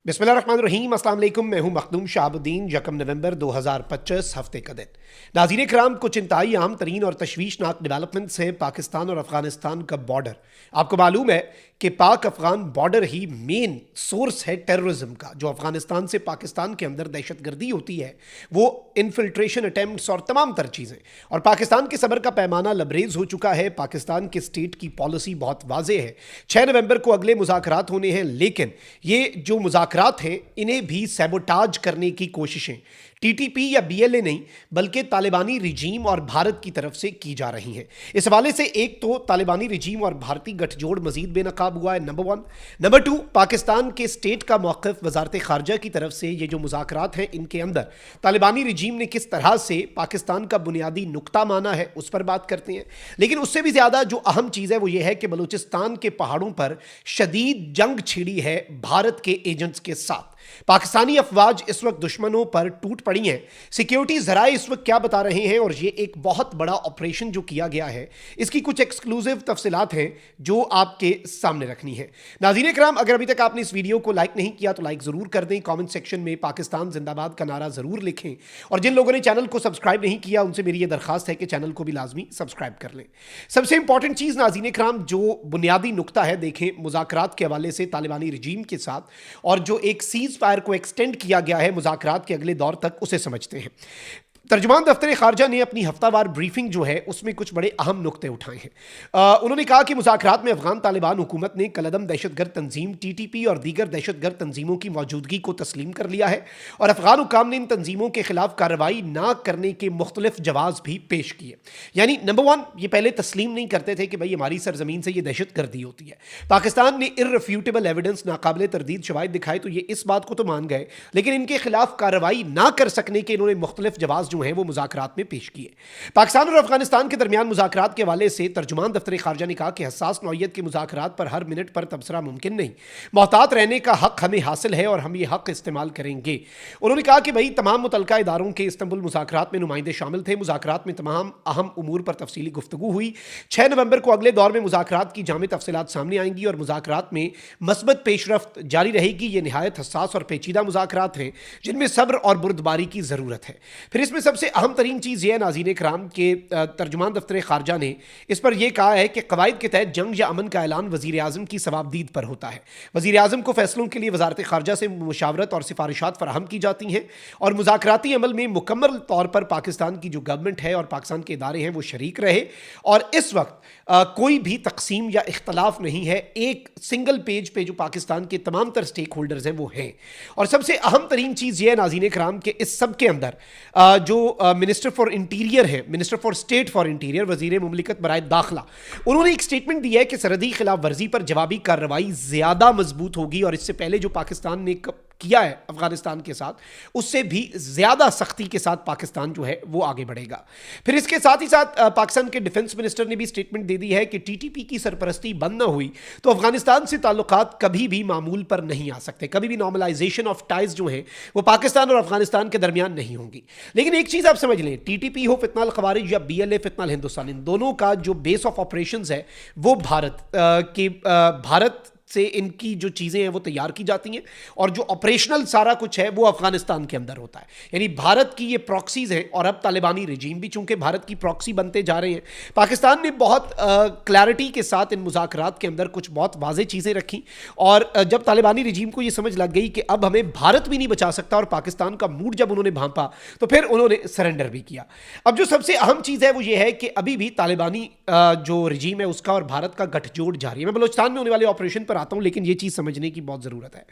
बिस्मिल्लाहिर्रहमानिर्रहीम, अस्सलाम वालेकुम। मैं हूं मखदूम शाहबुद्दीन। 1 नवंबर 2025 हफ्ते का दिन। नाज़रीन कराम, कुछ इंतहाई अहम तरीन और तशवीशनाक डेवलपमेंट्स हैं पाकिस्तान और अफगानिस्तान का बॉर्डर। आपको मालूम है कि पाक अफगान बॉर्डर ही मेन सोर्स है टेररिज्म का। जो अफगानिस्तान से पाकिस्तान के अंदर दहशतगर्दी होती है, वो इन्फिल्ट्रेशन अटैम्प्ट्स और तमाम तर चीज़ें। और पाकिस्तान के सब्र का पैमाना लबरेज हो चुका है। पाकिस्तान के स्टेट की पॉलिसी बहुत वाजे है। 6 नवंबर को अगले मुज़ाकरात होने हैं, लेकिन ये जो मुज़ाकरात हैं इन्हें भी सैबोटाज करने की कोशिशें टीटीपी या बीएलए नहीं बल्कि तालिबानी रिजीम और भारत की तरफ से की जा रही हैं। इस हवाले से एक तो तालिबानी रिजीम और भारतीय गठजोड़ मजीद बेनकाब हुआ है, नंबर 1। नंबर 2, पाकिस्तान के स्टेट का मौक़िफ़ वजारत खारजा की तरफ से ये जो मुज़ाकरात हैं इनके अंदर तालिबानी रिजीम ने किस तरह से पाकिस्तान का बुनियादी नुक्ता माना है उस पर बात करते हैं। लेकिन उससे भी ज़्यादा जो अहम चीज़ है वो ये है कि बलूचिस्तान के पहाड़ों पर शदीद जंग छिड़ी है भारत के एजेंट्स के साथ। पाकिस्तानी अफवाज इस वक्त दुश्मनों पर टूट पड़ी हैं। सिक्योरिटी जराए इस वक्त क्या बता रहे हैं, और ये एक बहुत बड़ा ऑपरेशन जो किया गया है, इसकी कुछ एक्सक्लूसिव तफसीलात हैं जो आपके सामने रखनी है। नाज़रीन इकराम, अगर अभी तक आपने इस वीडियो को लाइक नहीं किया तो लाइक ज़रूर कर दें। कमेंट सेक्शन में पाकिस्तान जिंदाबाद का नारा ज़रूर लिखें। और जिन लोगों ने चैनल को सब्सक्राइब नहीं किया उनसे मेरी ये दरखास्त है कि चैनल को भी लाजमी सब्सक्राइब कर लें। सबसे इंपॉर्टेंट चीज़ नाज़रीन इकराम, जो बुनियादी नुक्ता है, देखें मुज़ाकरात के हवाले से तालिबानी रिजीम के साथ और जो एक सीज फायर को एक्सटेंड किया गया है मुज़ाकरात के अगले दौर तक, उसे समझते हैं। तर्जुमान दफ्तर खारजा ने अपनी हफ्तावार ब्रीफिंग जो है उसमें कुछ बड़े अहम नुक्ते उठाए हैं। उन्होंने कहा कि मुज़ाकरात में अफगान तालिबान हुकूमत ने कलदम दहशतगर्द तंजीम टीटीपी और दीगर दहशतगर्द तंजीमों की मौजूदगी को तस्लीम कर लिया है और अफगान हुकाम ने इन तंजीमों के खिलाफ कार्रवाई ना करने के मुख्तलिफ जवाब भी पेश किए। यानी नंबर 1, ये पहले तस्लीम नहीं करते थे कि भाई हमारी सरजमीन से ये दहशतगर्दी होती है। पाकिस्तान ने इर्रिफ्यूटेबल एविडेंस, नाकाबिल तरदीद शवाहिद दिखाए तो ये इस बात को तो मान गए, लेकिन इनके खिलाफ कार्रवाई ना कर सकने के इन्होंने मुख्तलिफ जवाब जो हैं वो मुज़ाकरात में पेश किए। पाकिस्तान और अफगानिस्तान के दरमियान मुज़ाकरात के हवाले से तर्जुमान दफ्तर खारजा ने कहा कि हसास नौइयत के मुज़ाकरात पर हर मिनट पर तबसरा मुमकिन नहीं। मोहतात रहने का हक हमें हासिल है और हम ये हक इस्तेमाल करेंगे। उन्होंने कहा कि भाई तमाम मुतलका इदारों के इस्तंबुल मुज़ाकरात में नुमाइंदे शामिल थे। मुज़ाकरात में तमाम अहम उमूर पर तफसीली गुफ्तगू हुई। 6 नवंबर को अगले दौर में मुज़ाकरात की जामे तफसीलात सामने आएंगी और मुज़ाकरात में मस्बत पेशरफ्त जारी रहेगी। ये निहायत हसास और पेचीदा मुज़ाकरात हैं जिनमें सब्र और बुर्दबारी की ज़रूरत है। फिर इसमें सबसे अहम तरीन चीज़ यह है नाज़रीन कराम के तर्जुमान दफ्तर खारजा ने इस पर यह कहा है कि कवायद के तहत जंग या अमन का ऐलान वज़ीर आज़म की सवाबदीद पर होता है। वज़ीर आज़म को फैसलों के लिए वजारत खारजा से मुशावरत और सिफारिशात फराहम की जाती हैं और मुज़ाकराती अमल में मुकम्मल तौर पर पाकिस्तान की जो गवर्नमेंट है और पाकिस्तान के इदारे हैं वो शरीक रहे। और इस वक्त कोई भी तकसीम या इख्तलाफ नहीं है। एक सिंगल पेज पे जो पाकिस्तान के तमाम तर स्टेक होल्डर्स हैं वो हैं। और सबसे अहम तरीन चीज़ यह है नाज़रीन कराम के इस सब के अंदर जो मिनिस्टर फॉर इंटीरियर है, minister for state for interior, वजीर मुमलिकत बराए दाखिला, उन्होंने एक स्टेटमेंट दी है कि सरहदी खिलाफ वर्जी पर जवाबी कार्रवाई ज़्यादा मजबूत होगी और इससे पहले जो पाकिस्तान ने किया है अफगानिस्तान के साथ उससे भी ज़्यादा सख्ती के साथ पाकिस्तान जो है वो आगे बढ़ेगा। फिर इसके साथ ही साथ पाकिस्तान के डिफेंस मिनिस्टर ने भी स्टेटमेंट दे दी है कि टीटीपी की सरपरस्ती बंद ना हुई तो अफगानिस्तान से ताल्लुकात कभी भी मामूल पर नहीं आ सकते। कभी भी नॉर्मलाइजेशन ऑफ टाइज जो है वो पाकिस्तान और अफगानिस्तान के दरमियान नहीं होंगी। लेकिन एक चीज़ आप समझ लें, टीटीपी हो, फितना अल खवारिज, या बीएलए फितना अल हिंदुस्तान, इन दोनों का जो बेस ऑफ ऑपरेशंस है वो भारत से इनकी जो चीज़ें हैं वो तैयार की जाती हैं और जो ऑपरेशनल सारा कुछ है वो अफगानिस्तान के अंदर होता है। यानी भारत की ये प्रॉक्सीज हैं और अब तालिबानी रिजीम भी चूंकि भारत की प्रॉक्सी बनते जा रहे हैं। पाकिस्तान ने बहुत क्लैरिटी के साथ इन मुज़ाकरात के अंदर कुछ बहुत वाज़ेह चीज़ें रखी और जब तालिबानी रिजीम को ये समझ लग गई कि अब हमें भारत भी नहीं बचा सकता और पाकिस्तान का मूड जब उन्होंने भांपा तो फिर उन्होंने सरेंडर भी किया। अब जो सबसे अहम चीज़ है वो ये है कि अभी भी तालिबानी जो रिजीम है उसका और भारत का गठजोड़ जारी है। मैं बलूचिस्तान में होने वाले ऑपरेशन पर आता हूं, लेकिन यह चीज समझने की बहुत जरूरत है।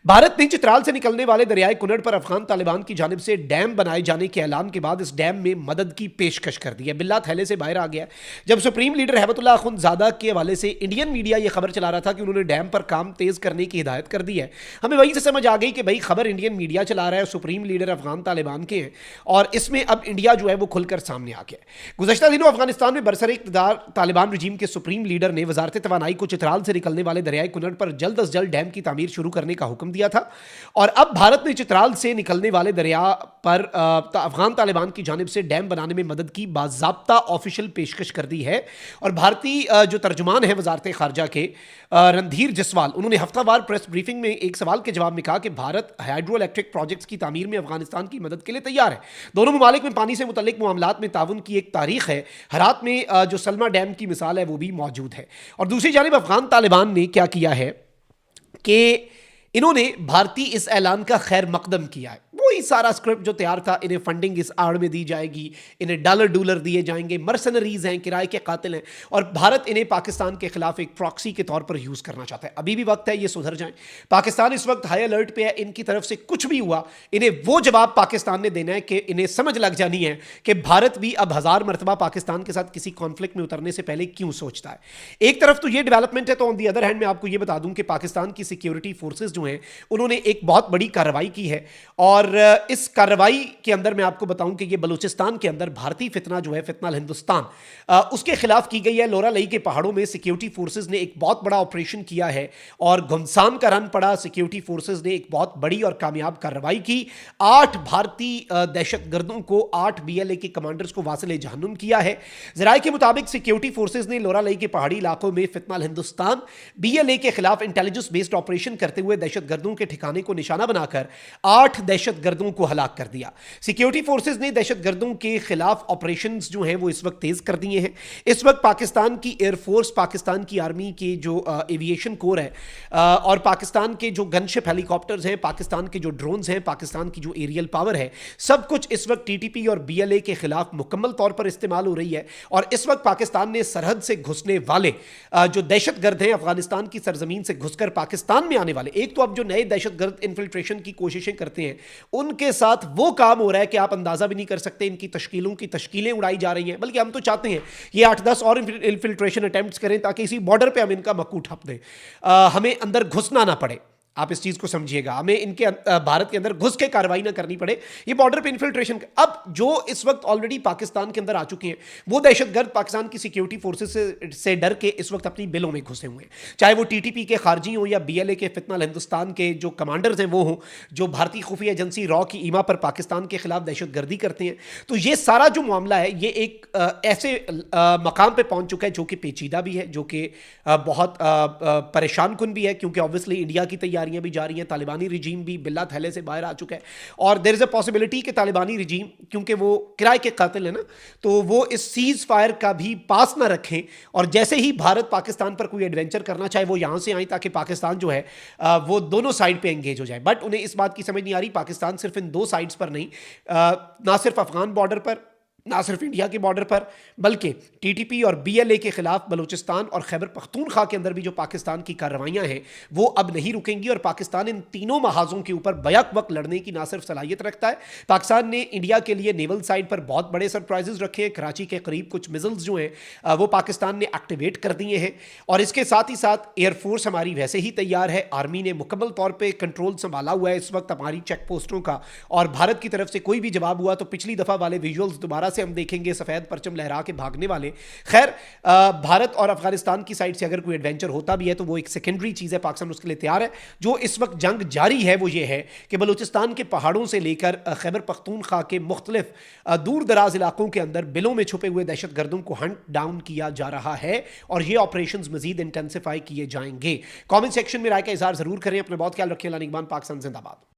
भारत ने चित्राल से निकलने वाले दरियाए कुनड़ पर अफगान तालिबान की जानिब से डैम बनाए जाने के ऐलान के बाद इस डैम में मदद की पेशकश कर दी है। बिल्ला थैले से बाहर आ गया जब सुप्रीम लीडर हैबतुल्लाह अखुंज़ादा के हवाले से इंडियन मीडिया यह खबर चला रहा था कि उन्होंने डैम पर काम तेज करने की हिदायत कर दी है। हमें वहीं से समझ आ गई कि भाई खबर इंडियन मीडिया चला रहा है, सुप्रीम लीडर अफगान तालिबान के हैं और इसमें अब इंडिया जो है वो खुलकर सामने आ गया है। गुज़श्ता दिनों अफगानिस्तान में बरसर इक़्तिदार तालिबान रिजीम के सुप्रीम लीडर ने वजारत तवानाई को चित्राल से निकलने वाले दरियाए दरियाए कुनर पर जल्द अज जल्द डैम की तामीर शुरू करने का हुक्म दिया था। और अब भारत ने चित्राल से निकलने वाले दरिया पर अफगान तालिबान की जानिब से डैम बनाने में मदद की बाज़ाब्ता ऑफिशियल पेशकश कर दी है। और भारतीय जो तर्जुमान है वजारत खारजा के रणधीर जसवाल, उन्होंने हफ्तावार प्रेस ब्रीफिंग में एक सवाल के जवाब में कहा कि भारत हाइड्रो इलेक्ट्रिक प्रोजेक्ट्स की तामीर में अफगानिस्तान की मदद के लिए तैयार है। दोनों ममालिक में पानी से मुतल्लिक मामलात में ताउन की एक तारीख है। हरात में जो सलमा डैम की मिसाल है वो भी मौजूद है। और दूसरी जानिब अफगान तालिबान ने क्या किया है कि इन्होंने भारतीय इस ऐलान का खैर मकदम किया है। वही सारा स्क्रिप्ट जो तैयार था, इन्हें फंडिंग इस आड़ में दी जाएगी, इन्हें डॉलर डॉलर दिए जाएंगे, मर्सनरीज हैं, किराए के कातिल हैं, और भारत इन्हें पाकिस्तान के खिलाफ एक प्रॉक्सी के तौर पर यूज करना चाहता है। अभी भी वक्त है ये सुधर जाएं। पाकिस्तान इस वक्त हाई अलर्ट पे है। इनकी तरफ से कुछ भी हुआ, इन्हें वो जवाब पाकिस्तान ने देना है कि इन्हें समझ लग जानी है कि भारत भी अब 1000 मरतबा पाकिस्तान के साथ किसी कॉन्फ्लिक्ट में उतरने से पहले क्यों सोचता है। एक तरफ तो ये डेवलपमेंट है, तो ऑन दी अदर हैंड मैं आपको ये बता दूं कि पाकिस्तान की सिक्योरिटी फोर्सेज जो हैं उन्होंने एक बहुत बड़ी कार्रवाई की है। और इस कार्रवाई के अंदर मैं आपको बताऊं कि ये बलूचिस्तान के अंदर भारतीय फितना जो है, फितना हिंदुस्तान, उसके खिलाफ की गई है। लोरा लई के पहाड़ों में सिक्योरिटी फोर्सेज ने एक बहुत बड़ा ऑपरेशन किया है और घुमसान का रन पड़ा। सिक्योरिटी फोर्सेज ने एक बहुत बड़ी और कामयाब कार्रवाई की। 8 भारतीय दहशतगर्दों को, 8 बीएलए के कमांडर्स को वासिले जहन्नुम किया है। जराये के मुताबिक सिक्योरिटी फोर्सेज ने लोरा लई के पहाड़ी इलाकों में फितना हिंदुस्तान बीएलए के खिलाफ इंटेलिजेंस बेस्ड ऑपरेशन करते हुए दहशतगर्दों के ठिकाने को निशाना बनाकर 8 दहशतगर्दों को हलाक कर दिया। सिक्योरिटी फोर्सेज ने दहशतगर्दों के खिलाफ ऑपरेशंस जो हैं वो इस वक्त तेज कर दिए हैं। इस वक्त पाकिस्तान की एयरफोर्स, पाकिस्तान की आर्मी के जो एविएशन कोर है, और पाकिस्तान के जो गनशिप हेलीकॉप्टर्स हैं, पाकिस्तान के जो ड्रोन्स हैं, पाकिस्तान की जो एरियल पावर है, सब कुछ इस वक्त टीटीपी और बीएलए के खिलाफ मुकम्मल तौर पर इस्तेमाल हो रही है। और इस वक्त पाकिस्तान ने सरहद से घुसने वाले जो दहशतगर्द हैं, अफगानिस्तान की सरजमीन से घुसकर पाकिस्तान में आने वाले, एक तो अब जो नए दहशतगर्द इन्फिल्ट्रेशन की कोशिशें करते हैं उनके साथ वो काम हो रहा है कि आप अंदाजा भी नहीं कर सकते। इनकी तश्कीलें उड़ाई जा रही हैं। बल्कि हम तो चाहते हैं ये 8-10 और इन्फिल्ट्रेशन अटेम्प्ट्स करें ताकि इसी बॉर्डर पे हम इनका मक्कू ठप दें, हमें अंदर घुसना ना पड़े। आप इस चीज को समझिएगा, हमें इनके भारत के अंदर घुस के कार्रवाई ना करनी पड़े। ये बॉर्डर पे इन्फिल्ट्रेशन, अब जो इस वक्त ऑलरेडी पाकिस्तान के अंदर आ चुके हैं वो दहशतगर्द पाकिस्तान की सिक्योरिटी फोर्सेस से डर के इस वक्त अपनी बिलों में घुसे हुए हैं। चाहे वो टीटीपी के खारजी हो या बीएलए के फितना हिंदुस्तान के जो कमांडर्स हैं वो हों, जो भारतीय खुफिया एजेंसी रॉ की ईमा पर पाकिस्तान के खिलाफ दहशतगर्दी करते हैं। तो ये सारा जो मामला है ये एक ऐसे मकाम पे पहुंच चुका है जो कि पेचीदा भी है, जो कि बहुत परेशान कुन भी है, क्योंकि ऑब्वियसली इंडिया की तैयारी भी जा रही हैं। तालिबानी रिजीम भी बिल्ला थैले से बाहर आ चुका है और देयर इज अ पॉसिबिलिटी कि तालिबानी रिजीम, क्योंकि वो किराए के कातिल है ना, तो वो इस सीज फायर का भी पास ना रखें। और जैसे ही भारत पाकिस्तान पर कोई एडवेंचर करना चाहे वो यहां से आए, ताकि पाकिस्तान जो है वो दोनों साइड पे एंगेज हो जाए। बट उन्हें इस बात की समझ नहीं आ रही, पाकिस्तान सिर्फ इन 2 साइड्स पर नहीं, ना सिर्फ अफगान बॉर्डर पर, ना सिर्फ इंडिया के बॉर्डर पर, बल्कि टीटीपी और बीएलए के खिलाफ बलूचिस्तान और खैबर पख्तूनख्वा के अंदर भी जो पाकिस्तान की कार्रवाइयां हैं वो अब नहीं रुकेंगी। और पाकिस्तान इन तीनों महाजों के ऊपर बैक वक्त लड़ने की ना सिर्फ सलाहियत रखता है, पाकिस्तान ने इंडिया के लिए नेवल साइड पर बहुत बड़े सरप्राइजेस रखे हैं। कराची के करीब कुछ मिसाइल्स जो हैं वो पाकिस्तान ने एक्टिवेट कर दिए हैं। और इसके साथ ही साथ एयरफोर्स हमारी वैसे ही तैयार है। आर्मी ने मुकम्मल तौर पर कंट्रोल संभाला हुआ है इस वक्त हमारी चेक पोस्टों का। और भारत की तरफ से कोई भी जवाब हुआ तो पिछली दफा वाले विजुअल्स दोबारा से हम देखेंगे, सफेद परचम लहरा के भागने वाले। खैर, भारत और अफगानिस्तान की साइड से अगर कोई एडवेंचर होता भी है तो वो एक सेकेंडरी चीज है, पाकिस्तान उसके लिए तैयार है। जो इस वक्त जंग जारी है वो ये है कि बलूचिस्तान के पहाड़ों से लेकर खैबर पख्तूनख्वा के मुख्तलिफ दूर दराज इलाकों के अंदर बिलों में छुपे हुए दहशतगर्दों को हंट डाउन किया जा रहा है और ये ऑपरेशन मजीद इंटेंसिफाई किए जाएंगे। कॉमेंट सेक्शन में राय का इजहार जरूर करें। अपना बहुत ख्याल रखें। पाकिस्तान जिंदाबाद।